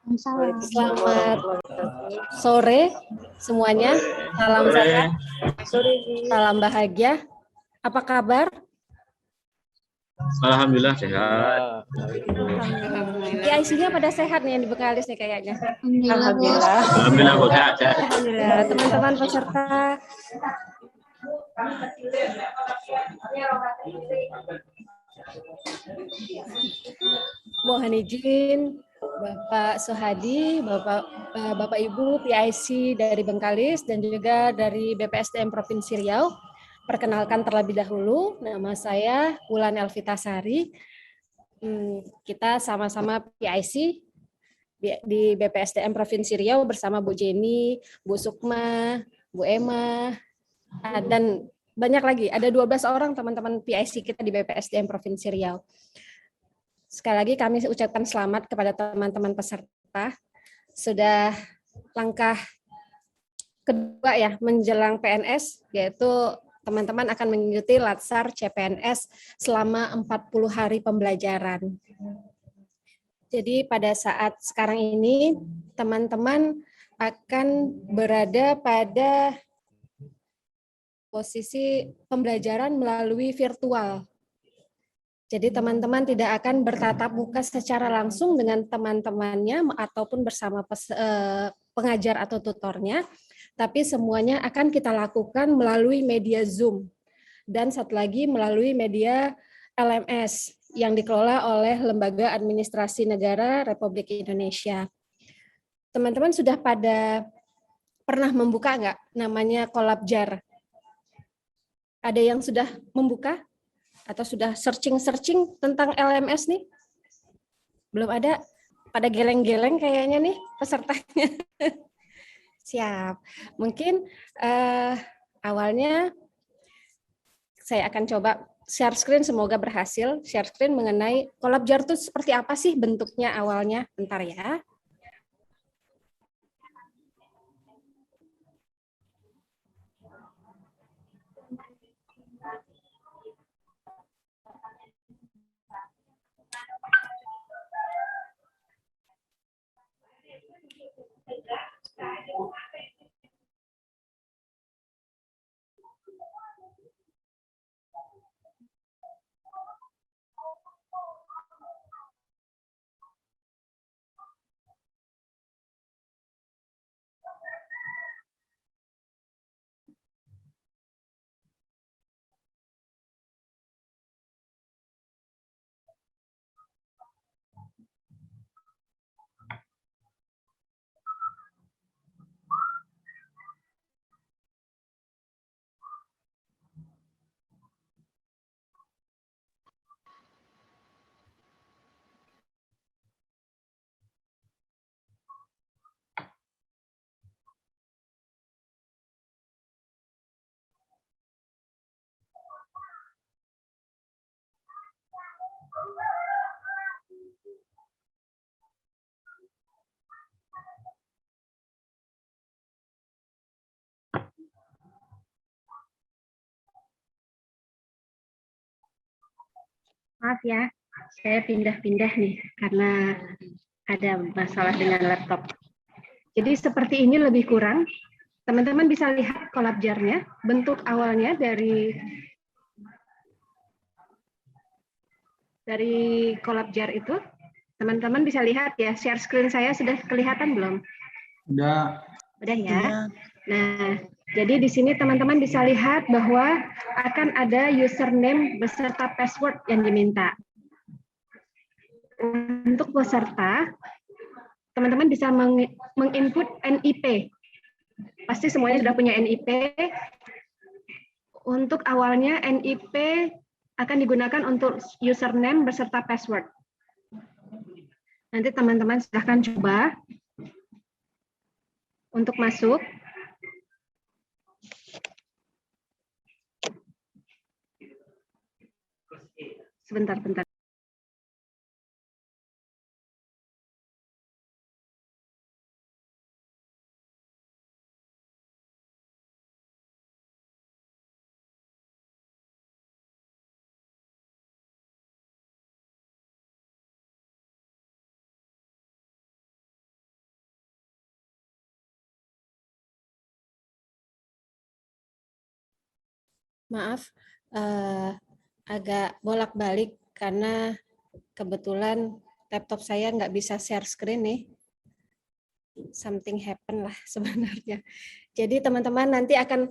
Selamat sore semuanya. Salam sehat, salam bahagia. Apa kabar? Alhamdulillah sehat. PIC-nya pada sehat nih yang di Bekalis nih kayaknya. Alhamdulillah. Alhamdulillah kok sehat. Alhamdulillah. Teman-teman peserta mohon izin Bapak Sohadi, Bapak Ibu PIC dari Bengkalis dan juga dari BPSDM Provinsi Riau. Perkenalkan terlebih dahulu, nama saya Wulan Elvita Sari. Kita sama-sama PIC di BPSDM Provinsi Riau bersama Bu Jenny, Bu Sukma, Bu Emma, dan banyak lagi. Ada 12 orang teman-teman PIC kita di BPSDM Provinsi Riau. Sekali lagi kami ucapkan selamat kepada teman-teman peserta. Sudah langkah kedua ya menjelang PNS, yaitu teman-teman akan mengikuti Latsar CPNS selama 40 hari pembelajaran. Jadi pada saat sekarang ini teman-teman akan berada pada posisi pembelajaran melalui virtual. Jadi teman-teman tidak akan bertatap muka secara langsung dengan teman-temannya ataupun bersama pengajar atau tutornya, tapi semuanya akan kita lakukan melalui media Zoom dan satu lagi melalui media LMS yang dikelola oleh Lembaga Administrasi Negara Republik Indonesia. Teman-teman sudah pada pernah membuka nggak namanya Collabjar? Ada yang sudah membuka? Atau sudah searching tentang LMS nih? Belum ada? Pada geleng-geleng kayaknya nih pesertanya. Siap. Mungkin awalnya saya akan coba share screen, semoga berhasil. Share screen mengenai Collabjar itu seperti apa sih bentuknya awalnya? Bentar ya. Maaf ya, saya pindah-pindah nih karena ada masalah dengan laptop. Jadi seperti ini lebih kurang. Teman-teman bisa lihat Collabjar-nya, bentuk awalnya dari Collabjar itu. Teman-teman bisa lihat ya, share screen saya sudah kelihatan belum? Udah. Udah ya. Nah, jadi di sini teman-teman bisa lihat bahwa akan ada username beserta password yang diminta. Untuk peserta, teman-teman bisa menginput NIP. Pasti semuanya sudah punya NIP. Untuk awalnya NIP akan digunakan untuk username beserta password. Nanti teman-teman silahkan coba untuk masuk. Sebentar. Maaf, agak bolak-balik karena kebetulan laptop saya nggak bisa share screen nih. Something happen lah sebenarnya. Jadi teman-teman nanti akan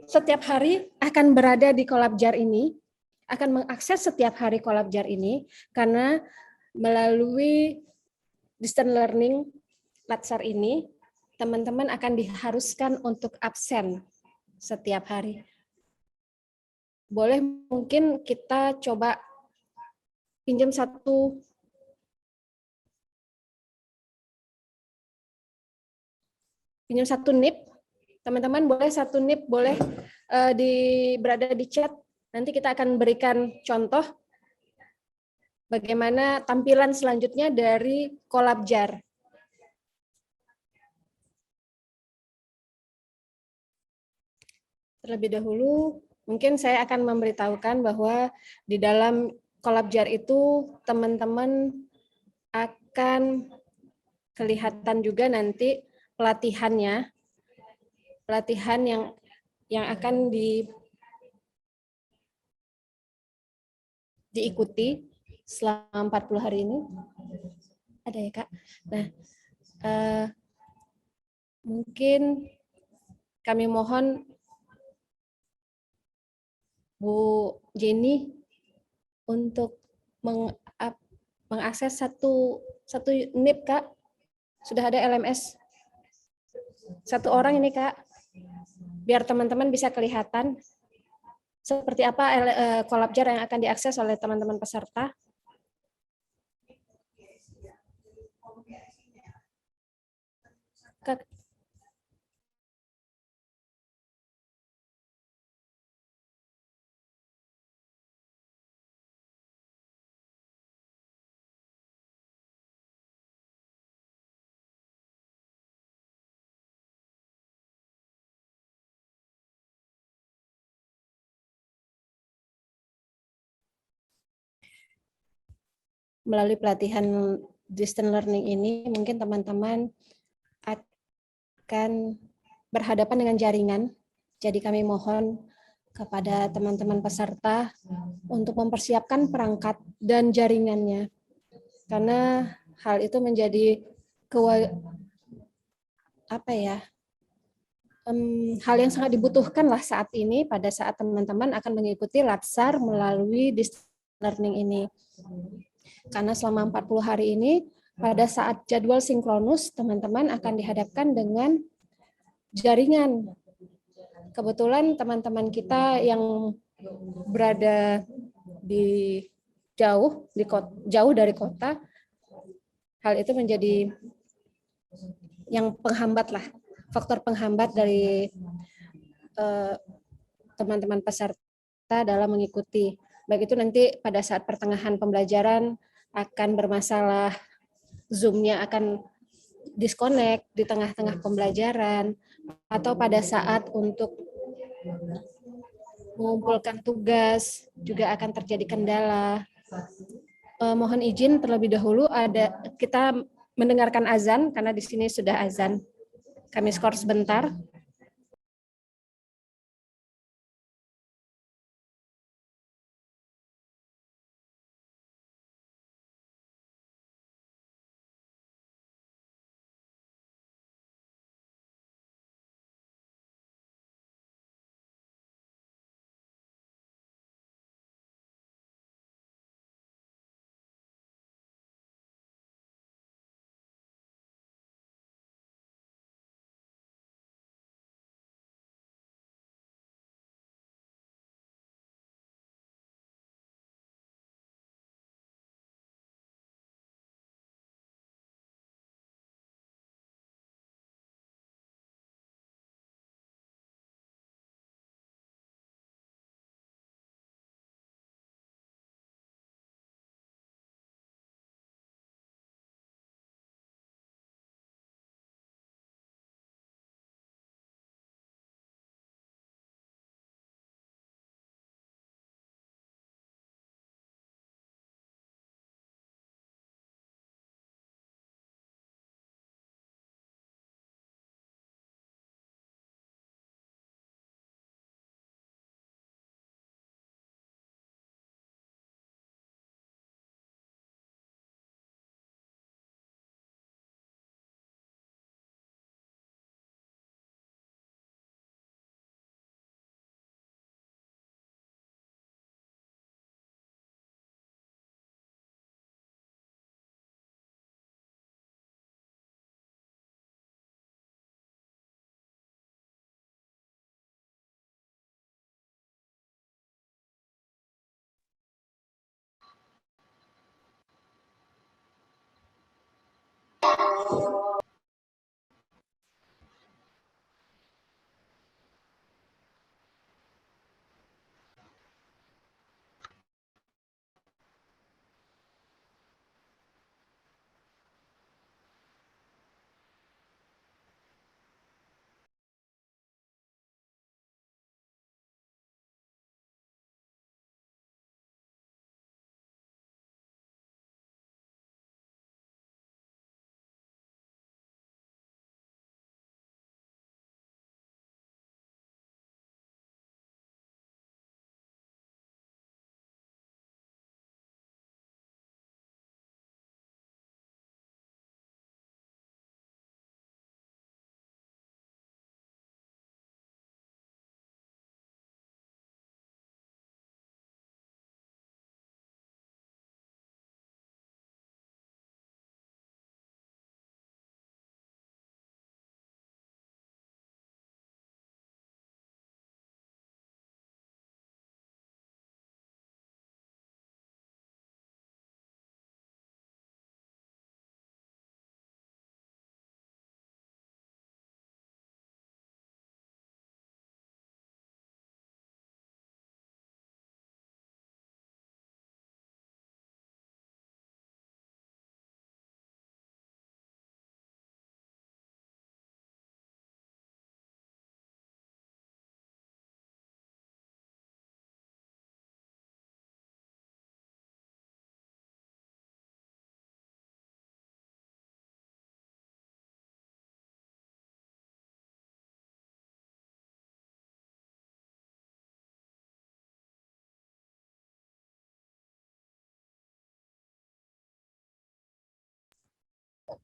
setiap hari akan berada di Kolabjar ini, akan mengakses setiap hari Kolabjar ini, karena melalui distance learning Latsar ini, teman-teman akan diharuskan untuk absen setiap hari. Boleh mungkin kita coba pinjam satu NIP. Teman-teman boleh satu NIP, boleh berada di chat. Nanti kita akan berikan contoh bagaimana tampilan selanjutnya dari Kolabjar. Terlebih dahulu, mungkin saya akan memberitahukan bahwa di dalam Kolabjar itu teman-teman akan kelihatan juga nanti pelatihannya, pelatihan yang akan diikuti selama 40 hari ini. Ada ya, Kak? Nah, mungkin kami mohon Bu Jenny untuk mengakses satu NIP, Kak. Sudah ada LMS. Satu orang ini, Kak. Biar teman-teman bisa kelihatan seperti apa Kolabjar yang akan diakses oleh teman-teman peserta. Kak. Melalui pelatihan distance learning ini, mungkin teman-teman akan berhadapan dengan jaringan. Jadi kami mohon kepada teman-teman peserta untuk mempersiapkan perangkat dan jaringannya. Karena hal itu menjadi hal yang sangat dibutuhkan lah saat ini pada saat teman-teman akan mengikuti Latsar melalui distance learning ini. Karena selama 40 hari ini, pada saat jadwal sinkronus, teman-teman akan dihadapkan dengan jaringan. Kebetulan teman-teman kita yang berada di jauh dari kota, hal itu menjadi yang penghambat lah, faktor penghambat dari teman-teman peserta dalam mengikuti. Baik itu nanti pada saat pertengahan pembelajaran akan bermasalah, Zoom-nya akan disconnect di tengah-tengah pembelajaran, atau pada saat untuk mengumpulkan tugas juga akan terjadi kendala. Mohon izin terlebih dahulu kita mendengarkan azan karena di sini sudah azan. Kami skor sebentar.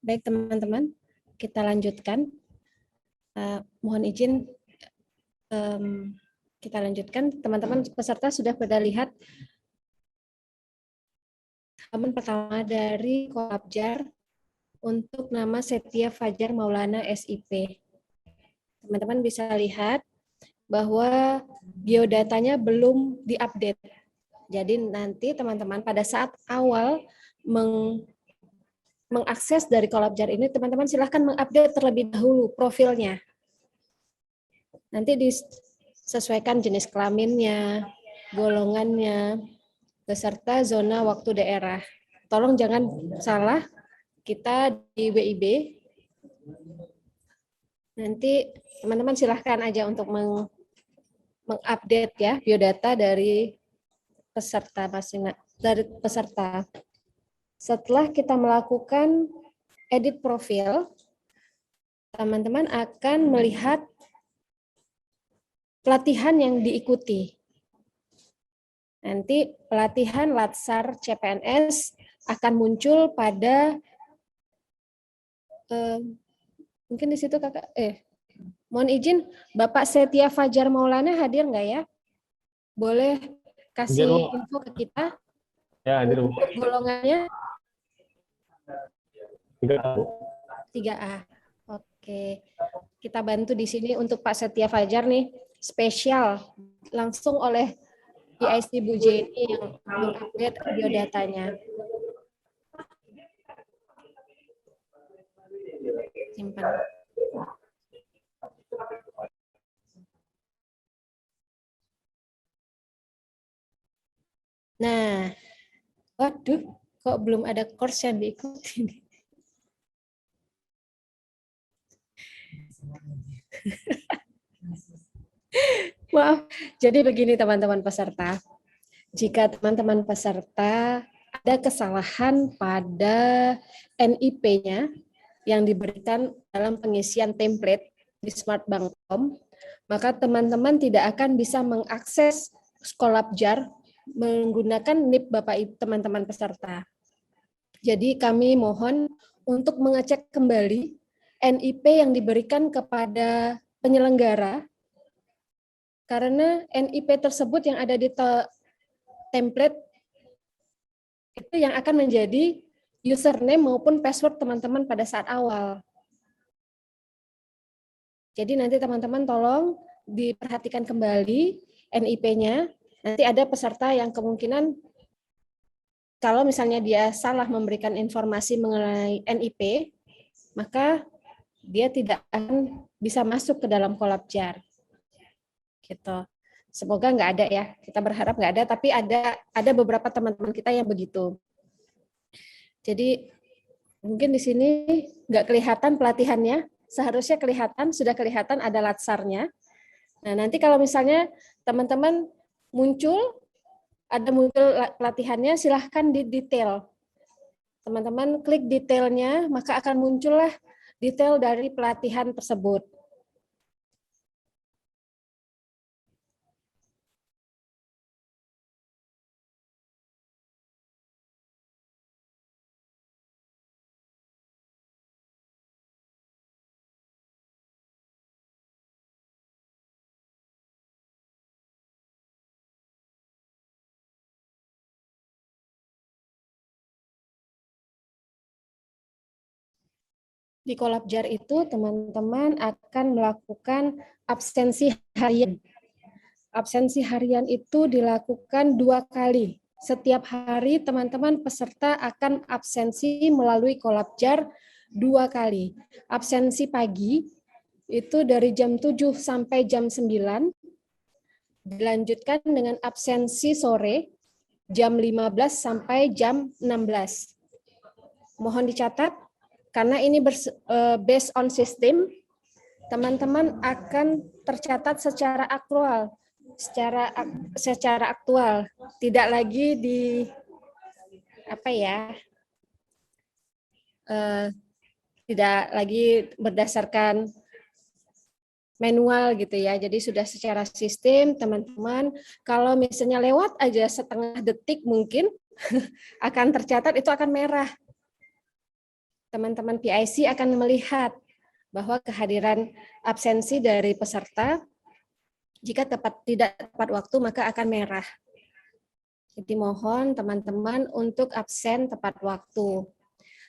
Baik teman-teman, kita lanjutkan. Mohon izin kita lanjutkan. Teman-teman peserta sudah pada lihat halaman pertama dari Kolabjar untuk nama Setia Fajar Maulana SIP. Teman-teman bisa lihat bahwa biodatanya belum diupdate. Jadi nanti teman-teman pada saat awal mengakses dari Kolabjar ini, teman-teman silahkan mengupdate terlebih dahulu profilnya. Nanti disesuaikan jenis kelaminnya, golongannya, beserta zona waktu daerah. Tolong jangan salah, kita di WIB. Nanti teman-teman silahkan aja untuk mengupdate ya biodata dari peserta peserta. Setelah kita melakukan edit profil, teman-teman akan melihat pelatihan yang diikuti. Nanti pelatihan Latsar CPNS akan muncul pada mungkin di situ kakak. Mohon izin, Bapak Setia Fajar Maulana hadir nggak ya? Boleh kasih info ke kita? Ya, hadir Bu. Golongannya 3A, Bu. 3A. Oke. Kita bantu di sini untuk Pak Setia Fajar nih, spesial langsung oleh PIC Bu Jenny yang mengupdate biodatanya. Simpan. Nah, waduh, kok belum ada course yang diikuti. Maaf, jadi begini teman-teman peserta. Jika teman-teman peserta ada kesalahan pada NIP-nya yang diberikan dalam pengisian template di smartbank.com, maka teman-teman tidak akan bisa mengakses Kolabjar menggunakan NIP Bapak Ibu teman-teman peserta. Jadi kami mohon untuk mengecek kembali NIP yang diberikan kepada penyelenggara, karena NIP tersebut yang ada di template itu yang akan menjadi username maupun password teman-teman pada saat awal. Jadi nanti teman-teman tolong diperhatikan kembali NIP-nya. Nanti ada peserta yang kemungkinan kalau misalnya dia salah memberikan informasi mengenai NIP, maka dia tidak akan bisa masuk ke dalam Kolabjar. Gitu. Semoga nggak ada ya. Kita berharap nggak ada, tapi ada beberapa teman-teman kita yang begitu. Jadi mungkin di sini nggak kelihatan pelatihannya. Seharusnya sudah kelihatan ada latsarnya. Nah, nanti kalau misalnya teman-teman muncul pelatihannya, silahkan di detail. Teman-teman klik detailnya, maka akan muncullah detail dari pelatihan tersebut. Di Kolabjar itu teman-teman akan melakukan absensi harian. Absensi harian itu dilakukan 2 kali. Setiap hari teman-teman peserta akan absensi melalui Kolabjar 2 kali. Absensi pagi itu dari jam 7 sampai jam 9. Dilanjutkan dengan absensi sore jam 15 sampai jam 16. Mohon dicatat, karena ini based on system, teman-teman akan tercatat secara aktual, tidak lagi tidak lagi berdasarkan manual gitu ya. Jadi sudah secara sistem, teman-teman, kalau misalnya lewat aja setengah detik mungkin akan tercatat itu akan merah. teman-teman PIC akan melihat bahwa kehadiran absensi dari peserta jika tidak tepat waktu maka akan merah. Jadi mohon teman-teman untuk absen tepat waktu.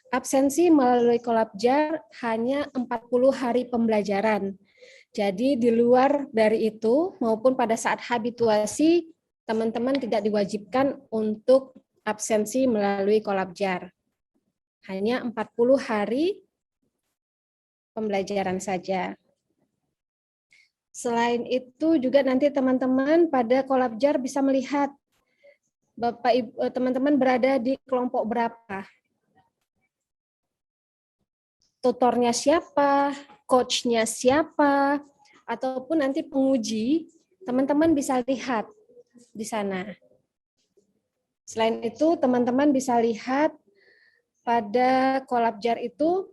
Absensi melalui Kolabjar hanya 40 hari pembelajaran. Jadi di luar dari itu maupun pada saat habituasi teman-teman tidak diwajibkan untuk absensi melalui Kolabjar. Hanya 40 hari pembelajaran saja. Selain itu juga nanti teman-teman pada Kolabjar bisa melihat Bapak Ibu teman-teman berada di kelompok berapa. Tutornya siapa, coach-nya siapa, ataupun nanti penguji, teman-teman bisa lihat di sana. Selain itu teman-teman bisa lihat pada Kolabjar itu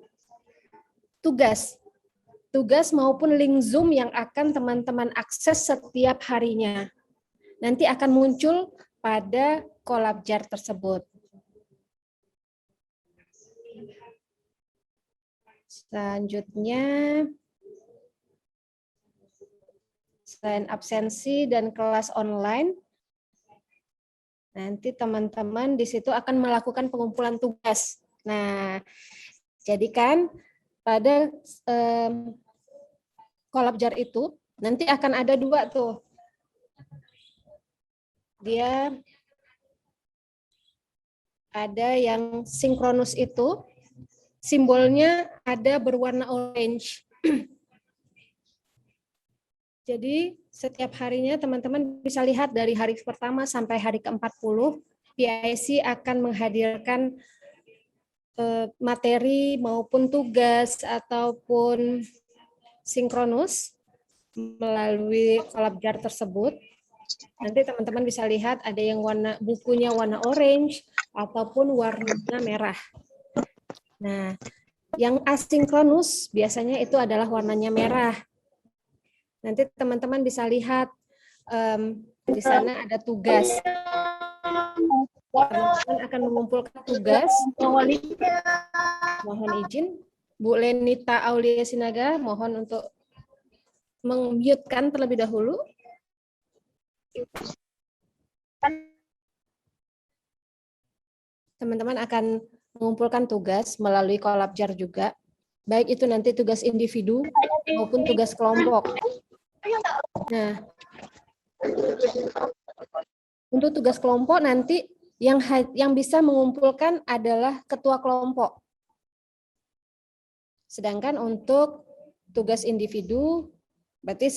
tugas maupun link Zoom yang akan teman-teman akses setiap harinya. Nanti akan muncul pada Kolabjar tersebut. Selanjutnya, selain absensi dan kelas online, nanti teman-teman di situ akan melakukan pengumpulan tugas. Nah, jadi kan pada Kolabjar itu nanti akan ada 2 tuh. Dia ada yang sinkronus itu, simbolnya ada berwarna orange. Jadi setiap harinya teman-teman bisa lihat dari hari pertama sampai hari ke-40, PIC akan menghadirkan materi maupun tugas ataupun sinkronus melalui Kolabjar tersebut. Nanti teman-teman bisa lihat ada yang bukunya warna orange ataupun warna merah. Nah, yang asinkronus biasanya itu adalah warnanya merah. Nanti teman-teman bisa lihat di sana ada tugas. Teman-teman akan mengumpulkan tugas. Mohon izin, Bu Lenita Aulia Sinaga, mohon untuk meng-mute-kan terlebih dahulu. Teman-teman akan mengumpulkan tugas melalui Kolabjar juga, baik itu nanti tugas individu maupun tugas kelompok. Nah, untuk tugas kelompok nanti yang bisa mengumpulkan adalah ketua kelompok. Sedangkan untuk tugas individu, berarti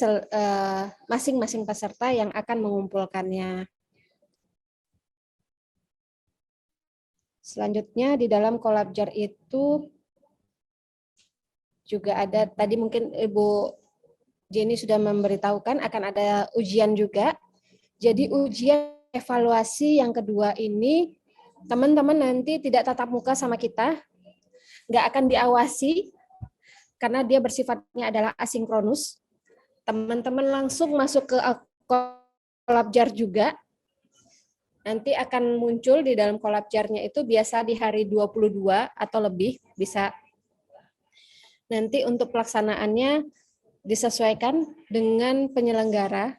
masing-masing peserta yang akan mengumpulkannya. Selanjutnya di dalam Kolabjar itu juga ada, tadi mungkin Ibu Jenny sudah memberitahukan akan ada ujian juga. Jadi ujian evaluasi yang kedua ini, teman-teman nanti tidak tatap muka sama kita, nggak akan diawasi, karena dia bersifatnya adalah asinkronus. Teman-teman langsung masuk ke Kolabjar juga. Nanti akan muncul di dalam Kolabjarnya itu biasa di hari 22 atau lebih, bisa. Nanti untuk pelaksanaannya disesuaikan dengan penyelenggara.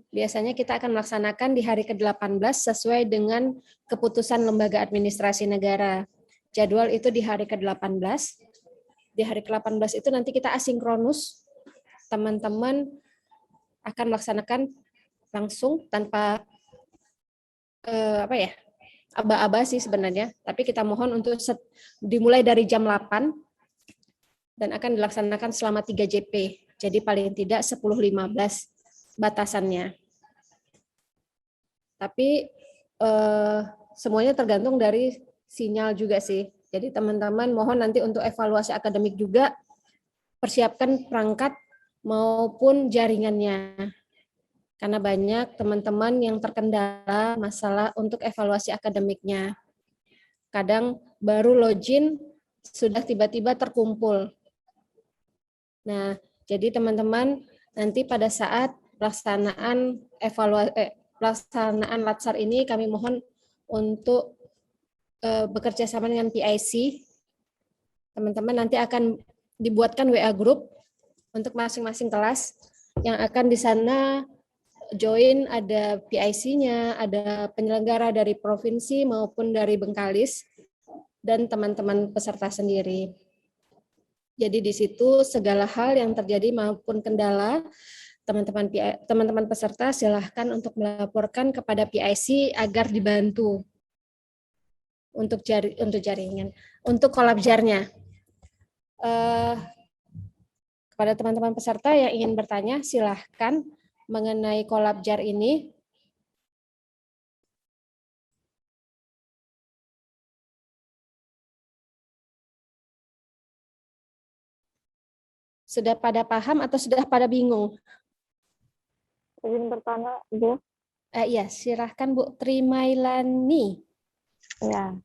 Biasanya kita akan melaksanakan di hari ke-18 sesuai dengan keputusan Lembaga Administrasi Negara. Jadwal itu di hari ke-18. Di hari ke-18 itu nanti kita asinkronus. Teman-teman akan melaksanakan langsung tanpa aba-aba sih sebenarnya, tapi kita mohon untuk dimulai dari jam 8 dan akan dilaksanakan selama 3 JP. Jadi paling tidak 10-15 batasannya. Tapi semuanya tergantung dari sinyal juga sih. Jadi teman-teman mohon nanti untuk evaluasi akademik juga persiapkan perangkat maupun jaringannya. Karena banyak teman-teman yang terkendala masalah untuk evaluasi akademiknya. Kadang baru login sudah tiba-tiba terkumpul. Nah, jadi teman-teman nanti pada saat pelaksanaan pelaksanaan Latsar ini kami mohon untuk bekerja sama dengan PIC Teman-teman nanti akan dibuatkan WA group untuk masing-masing kelas yang akan di sana join, ada PIC-nya, ada penyelenggara dari provinsi maupun dari Bengkalis, dan teman-teman peserta sendiri. Jadi di situ segala hal yang terjadi maupun kendala, teman-teman peserta silahkan untuk melaporkan kepada PIC agar dibantu untuk jaringan, untuk kolab-jarnya. Kepada teman-teman peserta yang ingin bertanya, silahkan mengenai kolab-jar ini. Sudah pada paham atau sudah pada bingung? Izin bertanya, Bu. Iya, silahkan Bu Trimailani. Ya.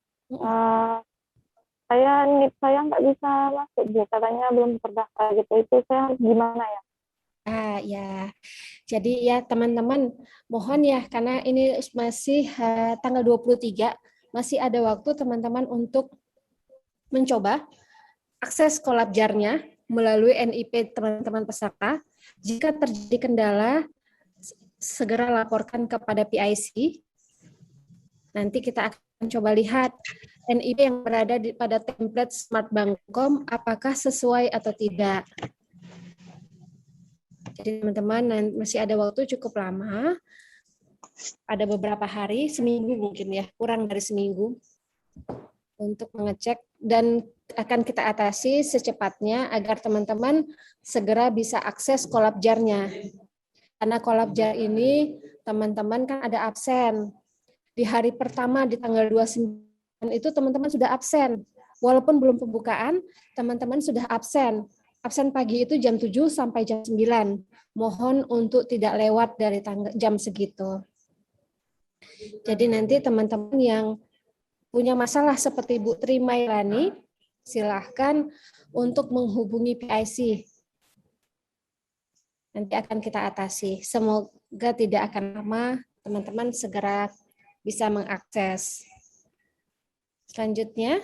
Saya nggak bisa masuk, Bu. Katanya belum terdaftar gitu. Itu saya harus gimana ya? Ya. Jadi ya teman-teman, mohon ya karena ini masih tanggal 23, masih ada waktu teman-teman untuk mencoba akses kolab-jarnya melalui NIP teman-teman peserta. Jika terjadi kendala, segera laporkan kepada PIC. Nanti kita akan coba lihat NIP yang berada pada template Smart Bankom apakah sesuai atau tidak. Jadi teman-teman masih ada waktu cukup lama, ada beberapa hari, seminggu mungkin ya, kurang dari seminggu untuk mengecek dan akan kita atasi secepatnya agar teman-teman segera bisa akses kolab-jarnya. Karena kolab-jar ini teman-teman kan ada absen. Di hari pertama di tanggal 29 itu teman-teman sudah absen. Walaupun belum pembukaan, teman-teman sudah absen. Absen pagi itu jam 7 sampai jam 9. Mohon untuk tidak lewat dari jam segitu. Jadi nanti teman-teman yang punya masalah seperti Bu Trimailani, silahkan untuk menghubungi PIC. Nanti akan kita atasi. Semoga tidak akan lama, teman-teman segera bisa mengakses. Selanjutnya,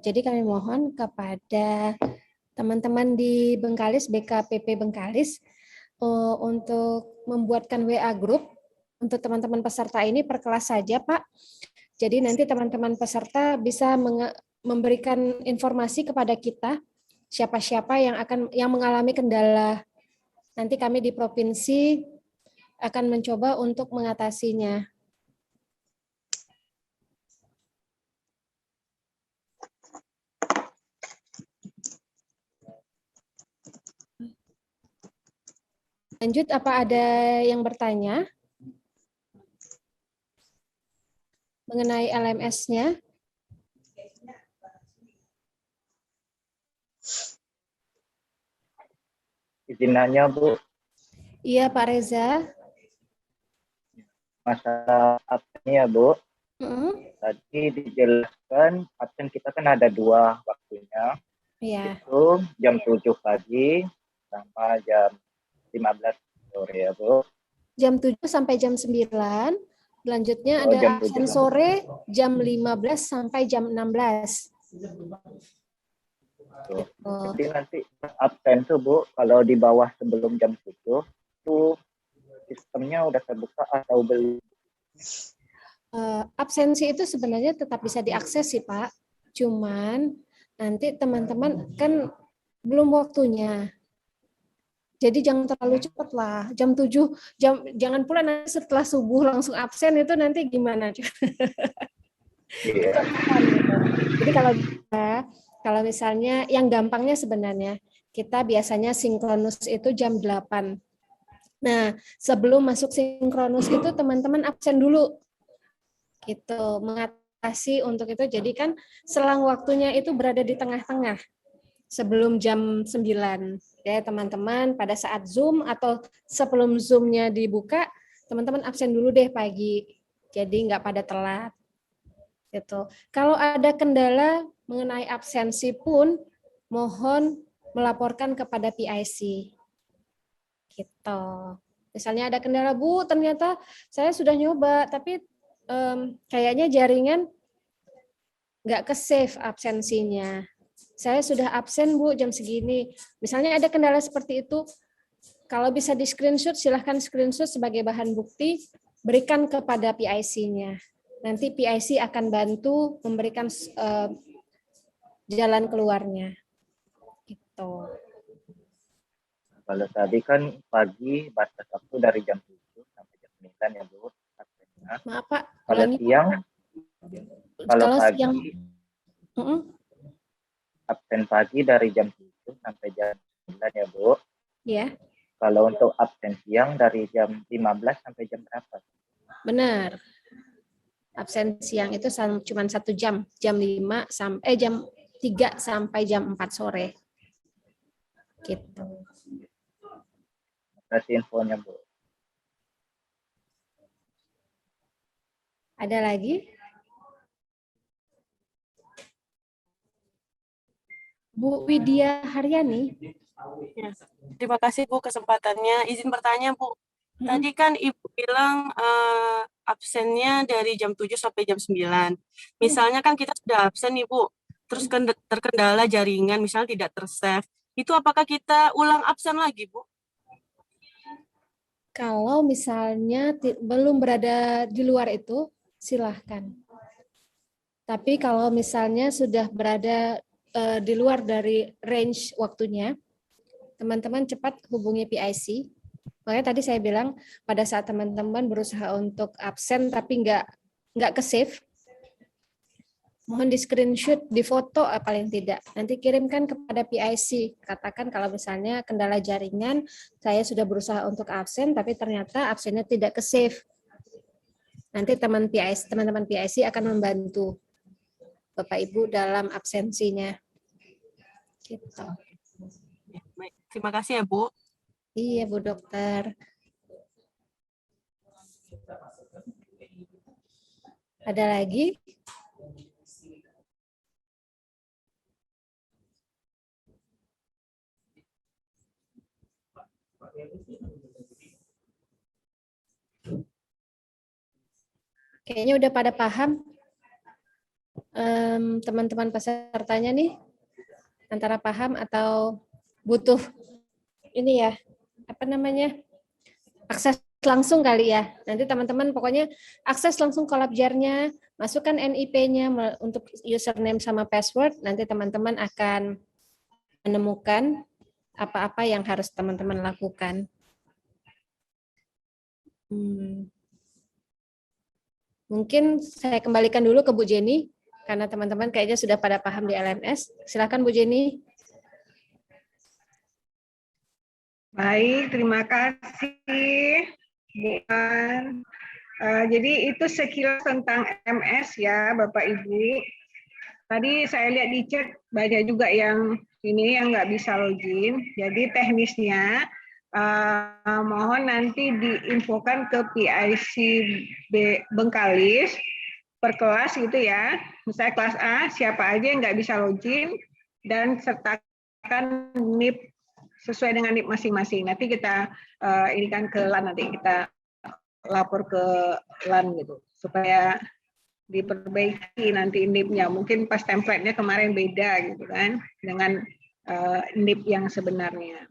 jadi kami mohon kepada teman-teman di Bengkalis, BKPP Bengkalis, untuk membuatkan WA group untuk teman-teman peserta ini per kelas saja, Pak. Jadi nanti teman-teman peserta bisa memberikan informasi kepada kita siapa-siapa yang mengalami kendala. Nanti kami di provinsi akan mencoba untuk mengatasinya. Lanjut, apa ada yang bertanya mengenai LMS-nya? Izin nanya, Bu. Iya, Pak Reza. Masalah absen ya, Bu. Tadi dijelaskan absen kita kan ada 2 waktunya. Iya. Itu jam 7 pagi sama jam 15 sore ya, Bu. Jam 7 sampai jam 9. Selanjutnya ada absen sore jam 15 sampai jam 16. Jadi nanti absen tuh, Bu, kalau di bawah sebelum jam 7 itu sistemnya udah terbuka atau belum? Absensi itu sebenarnya tetap bisa diakses sih, Pak. Cuman nanti teman-teman kan belum waktunya. Jadi jangan terlalu cepat lah. Jam 7, jangan pula nanti setelah subuh langsung absen, itu nanti gimana? Iya. Jadi kalau misalnya yang gampangnya sebenarnya kita biasanya sinkronus itu jam 8. Nah, sebelum masuk sinkronus itu teman-teman absen dulu. Gitu, dibatasi untuk itu. Jadi kan selang waktunya itu berada di tengah-tengah sebelum jam 9. Ya, teman-teman pada saat Zoom atau sebelum Zoom-nya dibuka, teman-teman absen dulu deh pagi. Jadi nggak pada telat. Gitu. Kalau ada kendala mengenai absensi pun mohon melaporkan kepada PIC. Gitu. Misalnya ada kendala, Bu, ternyata saya sudah nyoba, tapi kayaknya jaringan nggak ke-save absensinya. Saya sudah absen, Bu, jam segini. Misalnya ada kendala seperti itu, kalau bisa di-screenshot, silahkan screenshot sebagai bahan bukti, berikan kepada PIC-nya. Nanti PIC akan bantu memberikan jalan keluarnya. Gitu. Kalau tadi kan pagi batas waktu dari jam 7 sampai jam 9 ya Bu. Absennya. Maaf Pak, Kalau ulangi. siang, kalau pagi siang, absen pagi dari jam 7 sampai jam 9 ya Bu. ya, Kalau untuk absen siang dari jam 15 sampai jam berapa? benar. Absen siang itu cuma 1 jam, jam 3 sampai jam 4 sore. Gitu. Kasih infonya Bu. Ada lagi? Bu Widya Haryani. Ya. Terima kasih Bu kesempatannya. Izin bertanya Bu. Tadi kan Ibu bilang absennya dari jam 7 sampai jam 9. Misalnya kan kita sudah absen nih Bu. Terus terkendala jaringan misalnya tidak tersave. Itu apakah kita ulang absen lagi Bu? Kalau misalnya belum berada di luar itu, silahkan. Tapi kalau misalnya sudah berada di luar dari range waktunya, teman-teman cepat hubungi PIC. Makanya tadi saya bilang pada saat teman-teman berusaha untuk absen tapi nggak ke-save, mohon di screenshot, di foto paling tidak. Nanti kirimkan kepada PIC. Katakan kalau misalnya kendala jaringan, saya sudah berusaha untuk absen, tapi ternyata absennya tidak ke-save. Nanti teman-teman PIC akan membantu Bapak Ibu dalam absensinya. Gitu. Baik. Terima kasih ya Bu. Iya Bu Dokter. Ada lagi? Kayaknya udah pada paham teman-teman pesertanya nih, antara paham atau butuh ini ya, apa namanya, akses langsung kali ya. Nanti teman-teman pokoknya akses langsung ke Labjar-nya, masukkan NIP-nya untuk username sama password, nanti teman-teman akan menemukan apa-apa yang harus teman-teman lakukan. Mungkin saya kembalikan dulu ke Bu Jenny, karena teman-teman kayaknya sudah pada paham di LMS. Silakan Bu Jenny. Baik, terima kasih Bu An. Jadi itu sekilas tentang MS ya Bapak Ibu. Tadi saya lihat di chat banyak juga yang ini yang nggak bisa login. Jadi teknisnya mohon nanti diinfokan ke PIC Bengkalis per kelas gitu ya. Misalnya kelas A siapa aja yang nggak bisa login dan sertakan NIP sesuai dengan NIP masing-masing. Nanti kita ini kan ke LAN, nanti kita lapor ke LAN gitu supaya diperbaiki nanti NIP-nya. Mungkin pas template-nya kemarin beda gitu kan dengan NIP yang sebenarnya.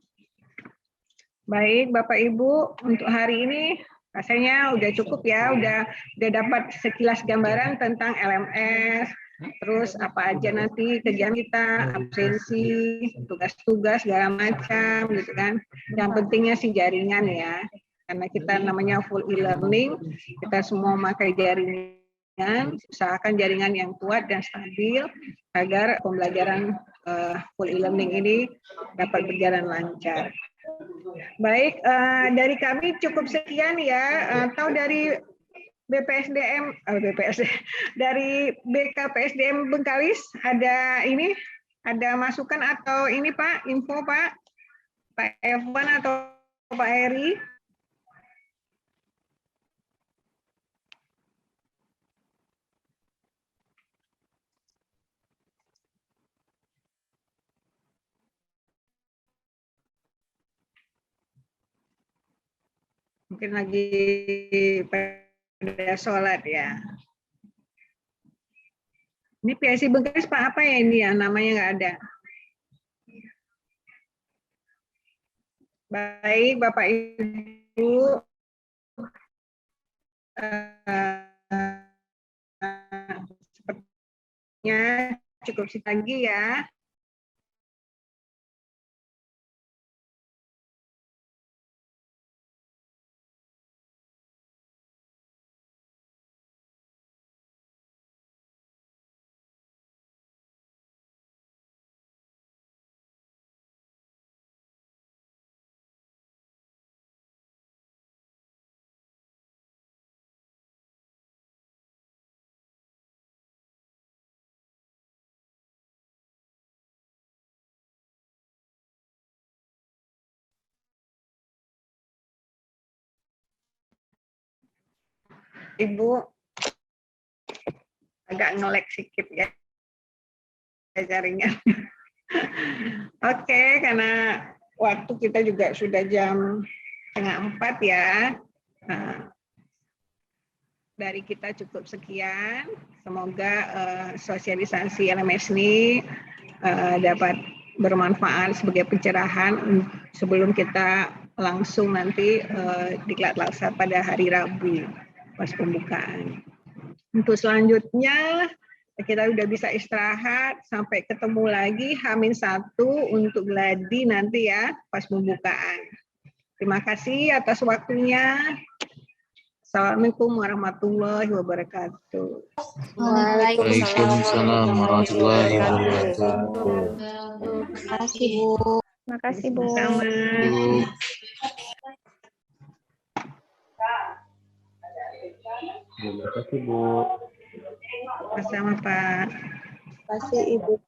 Baik Bapak Ibu, untuk hari ini rasanya udah cukup ya, udah dapat sekilas gambaran tentang LMS, terus apa aja nanti kerjaan kita, absensi, tugas-tugas segala macam gitu kan. Yang pentingnya sih jaringan ya, karena kita namanya full e-learning, kita semua memakai jaringan, usahakan jaringan yang kuat dan stabil agar pembelajaran full e-learning ini dapat berjalan lancar. Baik, dari kami cukup sekian ya, atau dari BPSDM, dari BKPSDM Bengkalis ada ini, ada masukan atau ini Pak, info Pak Evan atau Pak Eri? Mungkin lagi pada sholat ya. Ini PSI Bengkalis Pak apa ya ini ya, namanya nggak ada. Baik Bapak Ibu, sepertinya cukup lagi ya. Ibu agak ngelek sedikit ya jaringan. Oke, karena waktu kita juga sudah jam 3:30 ya. Nah, dari kita cukup sekian. Semoga sosialisasi LMS ini dapat bermanfaat sebagai pencerahan sebelum kita langsung nanti diklat laksa pada hari Rabu pas pembukaan. Untuk selanjutnya kita udah bisa istirahat, sampai ketemu lagi H-1 untuk gladi nanti ya pas pembukaan. Terima kasih atas waktunya. Assalamualaikum warahmatullahi wabarakatuh. Waalaikumsalam warahmatullahi wabarakatuh. Terima kasih Bu. Terima kasih Bu. Sama. Terima kasih Bu. Sama Pak. Terima kasih Ibu.